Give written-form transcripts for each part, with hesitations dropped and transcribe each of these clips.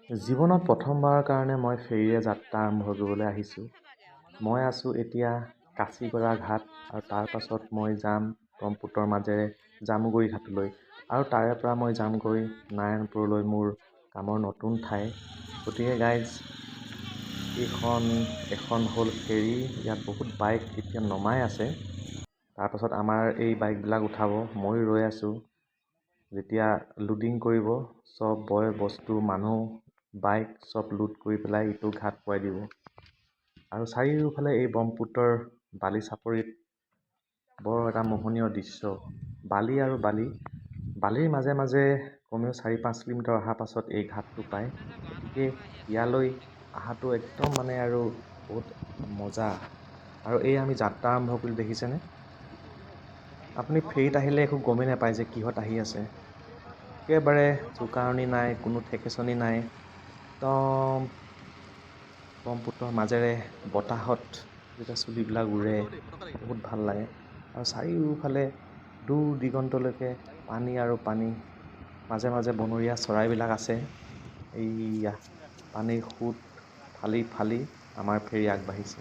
জীৱনত প্ৰথমবাৰৰ কাৰণে মই ফেৰীৰে যাত্ৰা আৰম্ভ কৰিবলৈ আহিছোঁ। মই আছোঁ এতিয়া কাঁচিগড়া ঘাট আৰু তাৰ পাছত মই যাম ব্ৰহ্মপুত্ৰৰ মাজেৰে জামুগুৰি ঘাটলৈ আৰু তাৰে পৰা মই যামগৈ নাৰায়ণপুৰলৈ, মোৰ কামৰ নতুন ঠাই। গতিকে গাইজ, এখন হ'ল ফেৰী। ইয়াত বহুত বাইক এতিয়া নমাই আছে। তাৰপাছত আমাৰ এই বাইকবিলাক উঠাব, মই ৰৈ আছোঁ। যেতিয়া লোডিং কৰিব, চব বয় বস্তু, মানুহ, বাইক চব লোড কৰি পেলাই ইটো ঘাট পোৱাই দিব। আৰু চাৰিওফালে এই ব্ৰহ্মপুত্ৰৰ বালি চাপৰিত বৰ এটা মোহনীয় দৃশ্য। বালি আৰু বালি, বালিৰ মাজে মাজে কমেও 4-5 কিলোমিটাৰ অহাৰ পাছত এই ঘাটটো পায়। গতিকে ইয়ালৈ অহাটো একদম আৰু বহুত মজা। আৰু এই আমি যাত্ৰা আৰম্ভ কৰি দেখিছেনে? আপুনি ফেৰীত আহিলে একো গমেই নাপায় যে কিহত আহি আছে। একেবাৰে জোকাৰণি নাই, কোনো ঠেকেচনি নাই। একদম ব্ৰহ্মপুত্ৰৰ মাজেৰে বতাহত যেতিয়া চুলিবিলাক উৰে, বহুত ভাল লাগে। আৰু চাৰিওফালে দূৰ দিগন্তলৈকে পানী আৰু পানী। মাজে মাজে বনৰীয়া চৰাইবিলাক আছে। এইয়া পানীৰ সোঁত ফালি ফালি আমাৰ ফেৰী আগবাঢ়িছে।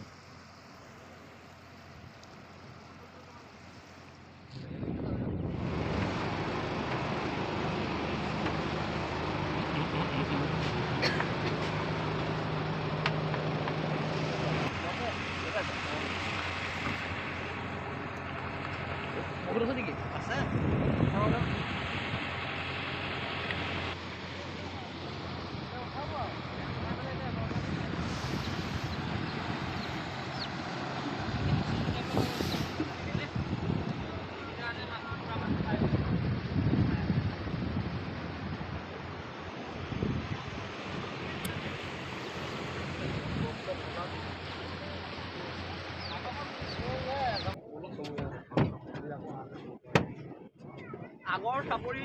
আগৰ চাপৰি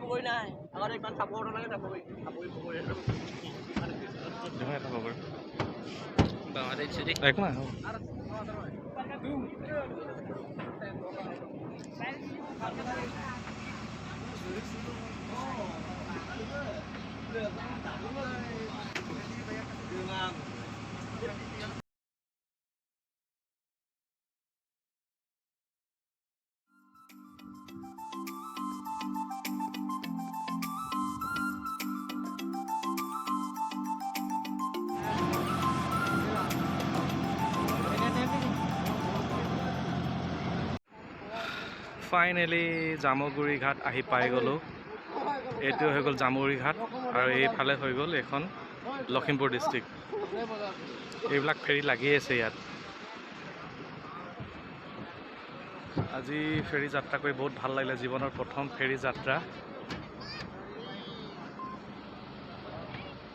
বগৰী নাই। আগতে ইমান চাপৰ নালাগে, চাপৰি বগৰী একো নাই। ফাইনেলি জামুগুৰি ঘাট আহি পাই গ'লোঁ। এইটো হৈ গ'ল জামুগুৰি ঘাট আৰু এইফালে হৈ গ'ল এখন লখিমপুৰ ডিষ্ট্ৰিক্ট। এইবিলাক ফেৰী লাগি আছে ইয়াত। আজি ফেৰী যাত্ৰা কৰি বহুত ভাল লাগিলে। জীৱনৰ প্ৰথম ফেৰী যাত্ৰা।